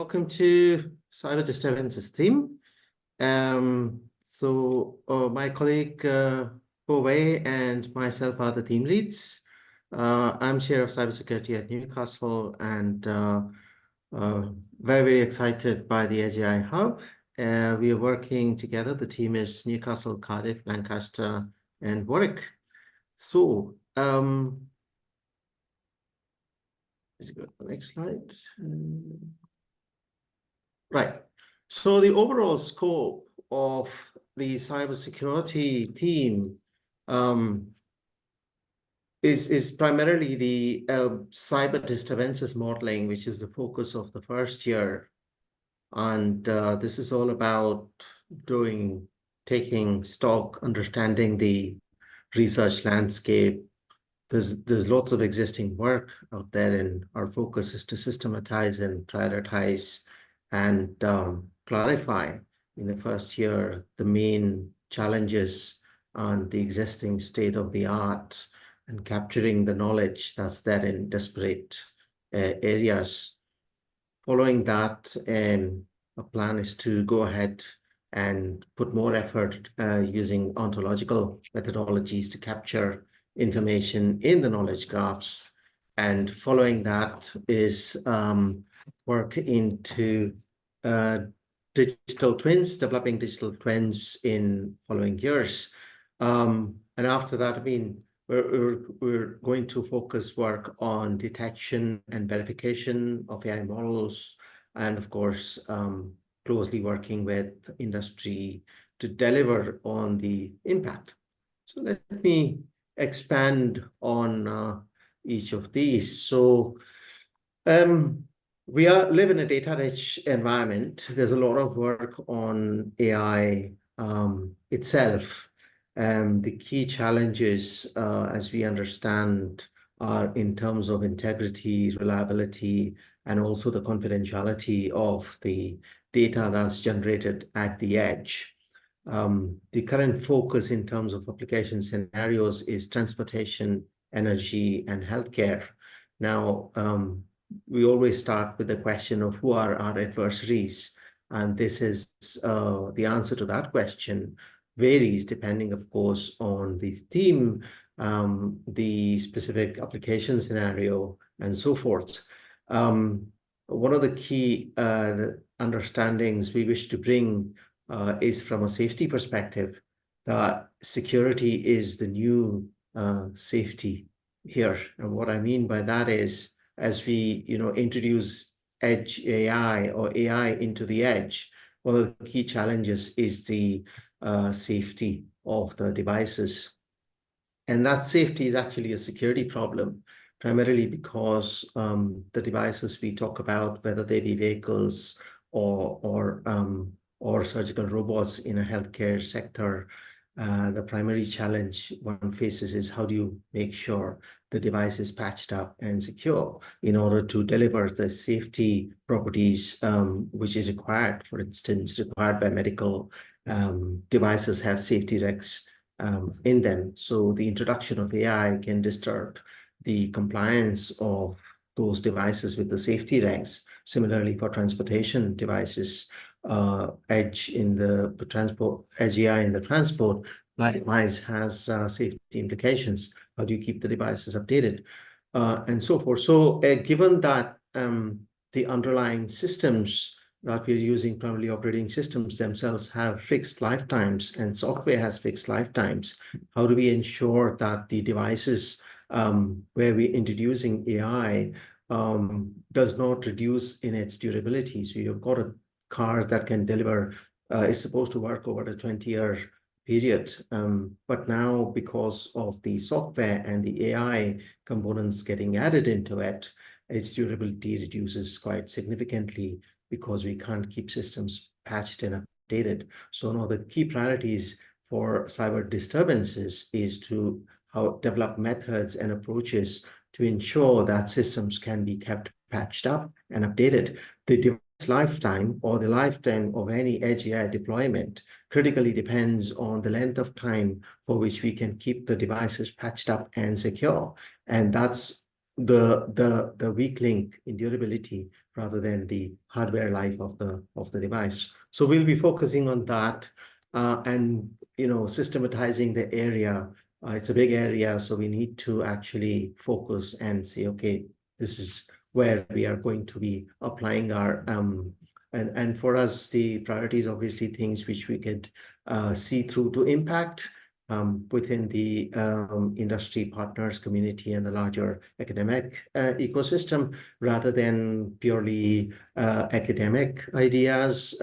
Welcome to Cyber-disturbances theme. My colleague Wei and myself are the team leads. I'm Chair of Cybersecurity at Newcastle and very excited by the Edge AI Hub. We are working together. The team is Newcastle, Cardiff, Lancaster, and Warwick. So, let's go to the next slide. Right. So the overall scope of the cybersecurity team is primarily the cyber disturbances modeling, which is the focus of the first year. And this is all about taking stock, understanding the research landscape. There's lots of existing work out there, and our focus is to systematize and prioritize and clarify in the first year the main challenges on the existing state of the art and capturing the knowledge that's there in disparate areas. Following that, a plan is to go ahead and put more effort using ontological methodologies to capture information in the knowledge graphs. And following that is work into digital twins, developing digital twins in following years. And after that, I mean, we're going to focus work on detection and verification of AI models, and of course, closely working with industry to deliver on the impact. So let me expand on each of these. So we live in a data-rich environment. There's a lot of work on AI itself. The key challenges, as we understand, are in terms of integrity, reliability, and also the confidentiality of the data that's generated at the edge. The current focus in terms of application scenarios is transportation, energy, and healthcare. Now, we always start with the question of who are our adversaries, and this is the answer to that question varies depending, of course, on the theme, the specific application scenario, and so forth. One of the key understandings we wish to bring is from a safety perspective, that security is the new safety here. And what I mean by that is, as we introduce edge AI or AI into the edge, one of the key challenges is the safety of the devices. And that safety is actually a security problem, primarily because the devices we talk about, whether they be vehicles or surgical robots in a healthcare sector, the primary challenge one faces is how do you make sure the device is patched up and secure in order to deliver the safety properties which is required. For instance, required by medical devices have safety regs in them. So the introduction of AI can disturb the compliance of those devices with the safety regs. Similarly, for transportation devices, edge in the transport, edge AI in the transport, likewise has safety implications. How do you keep the devices updated, and so forth? So, given that the underlying systems that we're using, primarily operating systems themselves, have fixed lifetimes and software has fixed lifetimes, how do we ensure that the devices where we're introducing AI does not reduce in its durability? So you've got a car that can deliver, is supposed to work over a 20-year period. But now, because of the software and the AI components getting added into it, its durability reduces quite significantly because we can't keep systems patched and updated. So one of the key priorities for cyber disturbances is to develop methods and approaches to ensure that systems can be kept patched up and updated. The device lifetime or the lifetime of any edge AI deployment critically depends on the length of time for which we can keep the devices patched up and secure. And that's the weak link in durability rather than the hardware life of the device. So we'll be focusing on that and systematizing the area. It's a big area, so we need to actually focus and say, okay, this is where we are going to be applying our and for us, the priority is obviously things which we could see through to impact within the industry partners community and the larger academic ecosystem, rather than purely academic ideas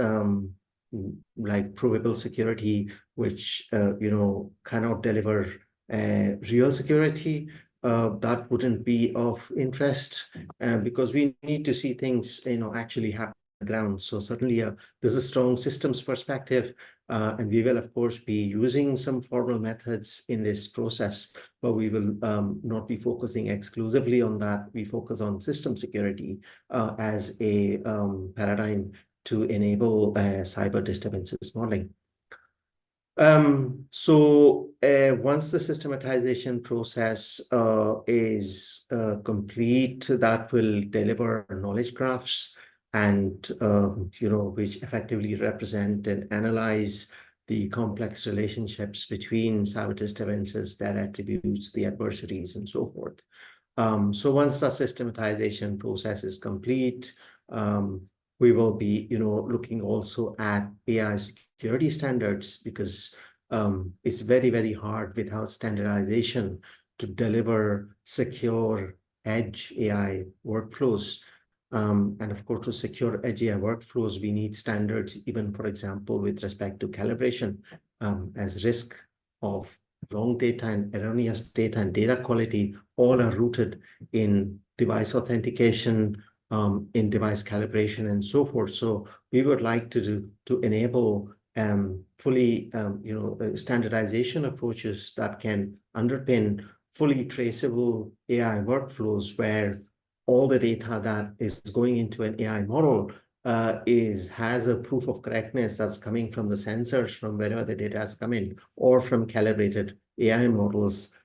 like provable security, which cannot deliver real security. That wouldn't be of interest because we need to see things actually happen on the ground. So certainly there's a strong systems perspective, and we will of course be using some formal methods in this process, but we will not be focusing exclusively on that. We focus on system security as a paradigm to enable cyber disturbances modeling. Once the systematization process is complete, that will deliver knowledge graphs and which effectively represent and analyze the complex relationships between cyber disturbances, their attributes, the adversaries, and so forth. So once the systematization process is complete, we will be looking also at AI security standards, because it's very, very hard without standardization to deliver secure edge AI workflows. And of course, to secure edge AI workflows, we need standards, even, for example, with respect to calibration, as risk of wrong data and erroneous data and data quality all are rooted in device authentication, in device calibration, and so forth. So we would like to enable fully standardization approaches that can underpin fully traceable AI workflows, where all the data that is going into an AI model has a proof of correctness that's coming from the sensors from wherever the data has come in, or from calibrated AI models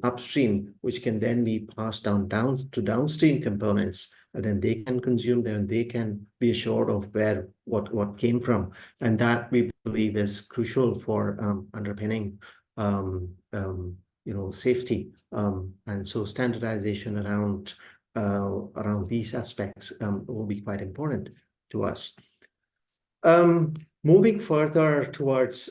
upstream, which can then be passed down to downstream components, and then they can consume them, and they can be assured of what came from. And that, we believe, is crucial for underpinning safety. And so standardization around these aspects will be quite important to us. Moving further towards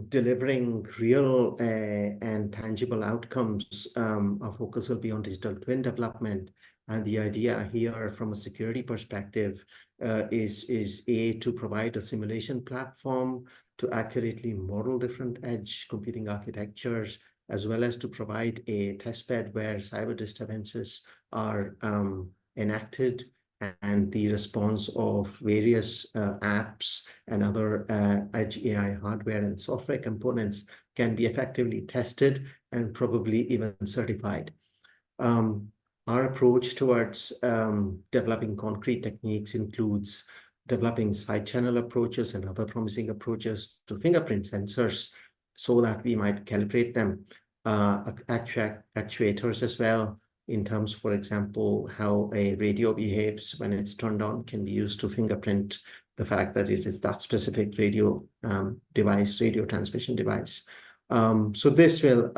delivering real and tangible outcomes, our focus will be on digital twin development. And the idea here from a security perspective is to provide a simulation platform to accurately model different edge computing architectures, as well as to provide a testbed where cyber disturbances are enacted, and the response of various apps and other edge AI hardware and software components can be effectively tested and probably even certified. Our approach towards developing concrete techniques includes developing side channel approaches and other promising approaches to fingerprint sensors, so that we might calibrate them, actuators as well, in terms, for example, how a radio behaves when it's turned on can be used to fingerprint the fact that it is that specific radio radio transmission device. So this will,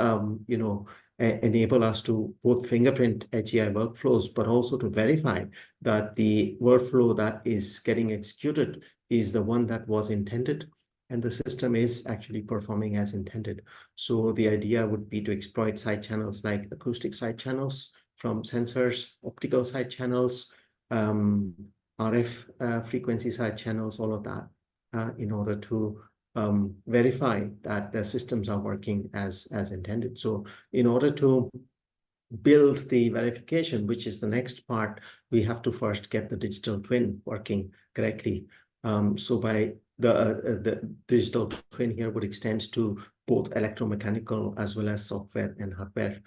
enable us to both fingerprint edge AI workflows, but also to verify that the workflow that is getting executed is the one that was intended, and the system is actually performing as intended. So the idea would be to exploit side channels like acoustic side channels from sensors, optical side channels, RF frequency side channels, all of that, in order to verify that the systems are working as intended. So in order to build the verification, which is the next part, we have to first get the digital twin working correctly. So by the digital twin here would extend to both electromechanical as well as software and hardware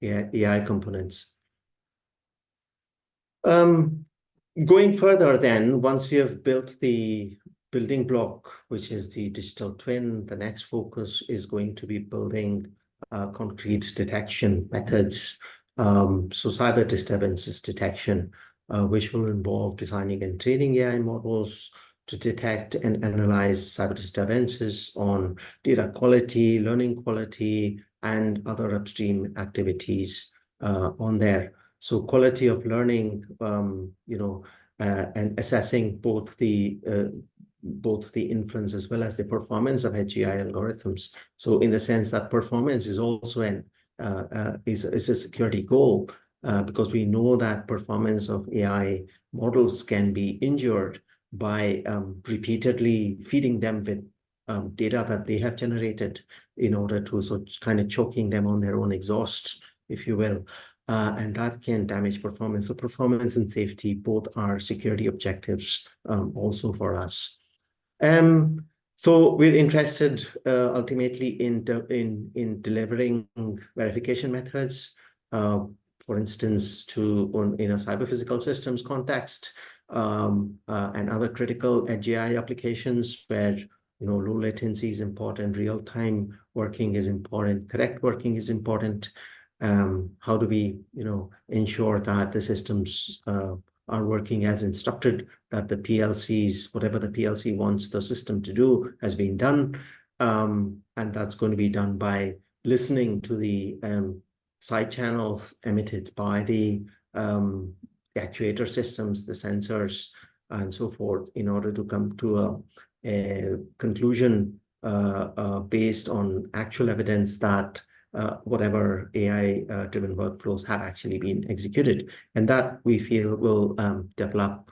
AI components. Going further then, once we have built the building block, which is the digital twin, the next focus is going to be building concrete detection methods So cyber disturbances detection, which will involve designing and training AI models to detect and analyze cyber disturbances on data quality, learning quality, and other upstream activities on there. So quality of learning, and assessing both the influence as well as the performance of AGI algorithms. So in the sense that performance is also is a security goal, because we know that performance of AI models can be injured by repeatedly feeding them with data that they have generated in order to kind of choking them on their own exhaust, if you will. And that can damage performance. So performance and safety both are security objectives also for us. Um, so we're interested ultimately in delivering verification methods, for instance, in a cyber physical systems context, and other critical edge AI applications where low latency is important, real time working is important, correct working is important. How do we ensure that the systems are working as instructed, that the PLCs, whatever the PLC wants the system to do, has been done. And that's going to be done by listening to the side channels emitted by the actuator systems, the sensors, and so forth, in order to come to a conclusion based on actual evidence that whatever AI-driven workflows have actually been executed. And that we feel will develop,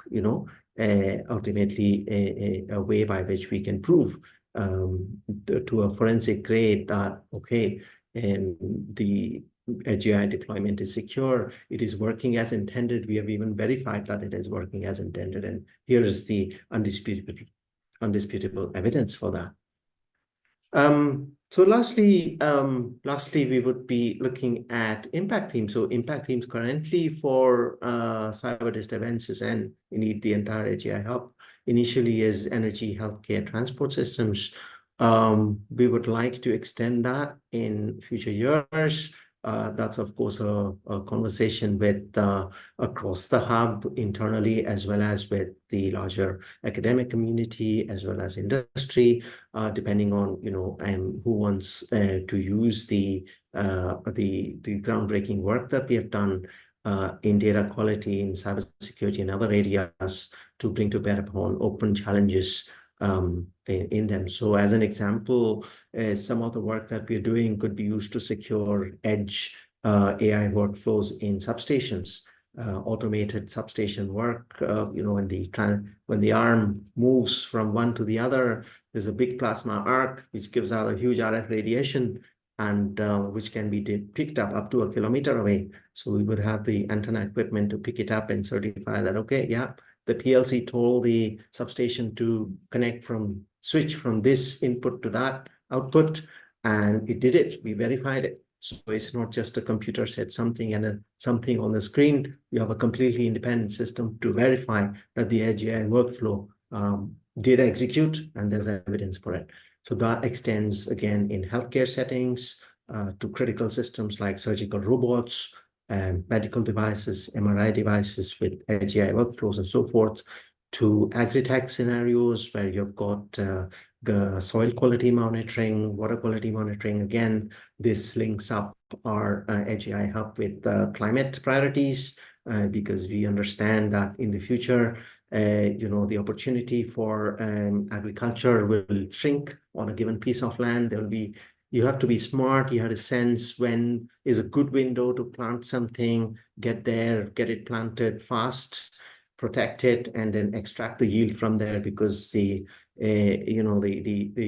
ultimately a way by which we can prove to a forensic grade that, okay, the AGI deployment is secure, it is working as intended. We have even verified that it is working as intended. And here is the undisputable evidence for that. So lastly, we would be looking at impact themes. So impact themes currently for cyber disturbances and indeed the entire AGI hub initially is energy, healthcare, transport systems. We would like to extend that in future years. That's of course a conversation with across the hub internally, as well as with the larger academic community, as well as industry, depending on who wants to use the groundbreaking work that we have done in data quality, in cybersecurity, and other areas to bring to bear upon open challenges in them. So as an example, some of the work that we're doing could be used to secure edge AI workflows in substations, automated substation work. When the arm moves from one to the other, there's a big plasma arc which gives out a huge RF radiation, and which can be picked up to 1 kilometer away. So we would have the antenna equipment to pick it up and certify that, okay, yeah, the PLC told the substation to switch from this input to that output, and it did it. We verified it. So it's not just a computer said something and something on the screen. We have a completely independent system to verify that the AGI workflow did execute, and there's evidence for it. So that extends again in healthcare settings to critical systems like surgical robots, medical devices, MRI devices with AGI workflows and so forth, to agri-tech scenarios where you've got the soil quality monitoring, water quality monitoring. Again, this links up our AGI hub with climate priorities, because we understand that in the future, the opportunity for agriculture will shrink on a given piece of land. You have to be smart. You have to sense when is a good window to plant something, get there, get it planted fast, protect it, and then extract the yield from there, because the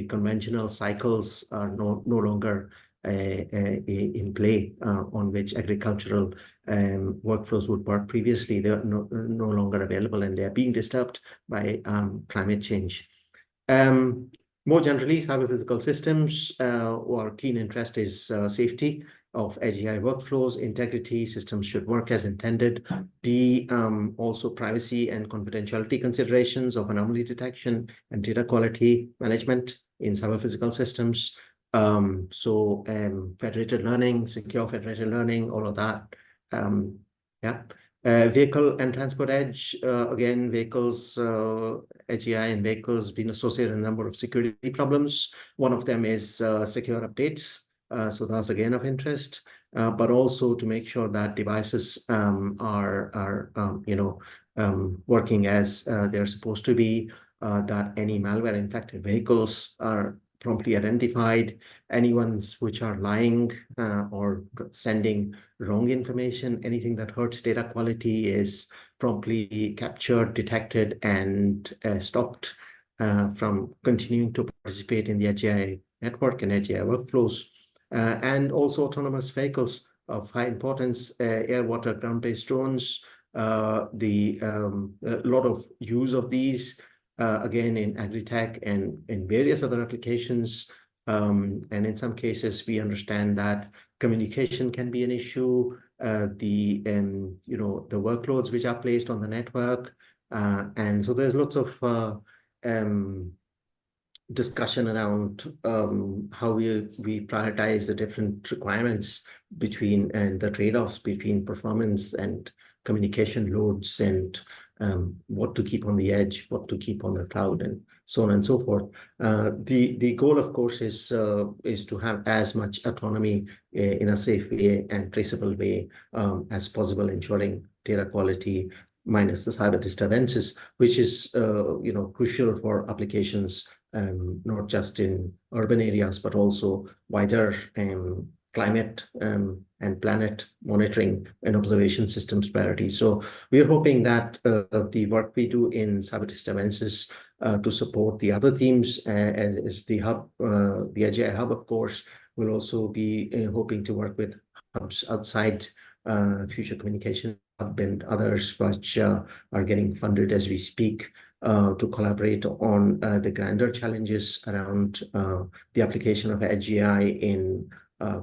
conventional cycles are no longer in play on which agricultural workflows would work previously. They're no longer available, and they're being disturbed by climate change. More generally, cyber physical systems, our keen interest is safety of AGI workflows, integrity. Systems should work as intended. Also privacy and confidentiality considerations of anomaly detection and data quality management in cyber physical systems. Federated learning, secure federated learning, all of that Yeah. Vehicle and transport edge, again, vehicles, edge AI and vehicles been associated with a number of security problems. One of them is secure updates. So that's again of interest, but also to make sure that devices are working as they're supposed to be, that any malware infected vehicles are promptly identified, anyone's which are lying or sending wrong information, anything that hurts data quality is promptly captured, detected, and stopped from continuing to participate in the edge AI network and edge AI workflows. And also autonomous vehicles of high importance, air, water, ground-based drones, a lot of use of these, again, in agri-tech and in various other applications. And in some cases, we understand that communication can be an issue, the workloads which are placed on the network. And so there's lots of discussion around how we prioritize the different requirements between and the trade-offs between performance and communication loads, and what to keep on the edge, what to keep on the cloud, and so on and so forth. The goal, of course, is to have as much autonomy in a safe way and traceable way as possible, ensuring data quality minus the cyber disturbances, which is crucial for applications not just in urban areas, but also wider climate and planet monitoring and observation systems priorities. So we are hoping that the work we do in cyber disturbances to support the other teams as the hub, the Edge AI Hub, of course, will also be hoping to work with hubs outside Future Communication Hub and others which are getting funded as we speak to collaborate on the grander challenges around the application of Edge AI in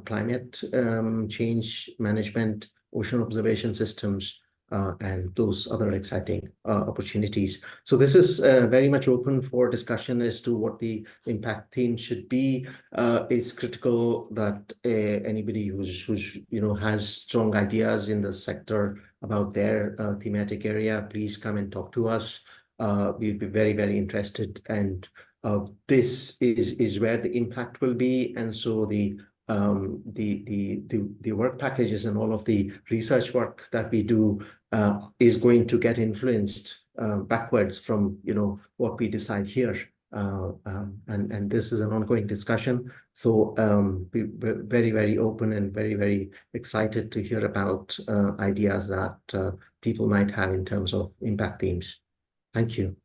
climate change management, ocean observation systems, and those other exciting opportunities. So this is very much open for discussion as to what the impact theme should be. It's critical that anybody who's has strong ideas in the sector about their thematic area, please come and talk to us. We'd be very, very interested, and this is where the impact will be. And so the work packages and all of the research work that we do is going to get influenced backwards from what we decide here. And this is an ongoing discussion. So we're very, very open and very, very excited to hear about ideas that people might have in terms of impact themes. Thank you.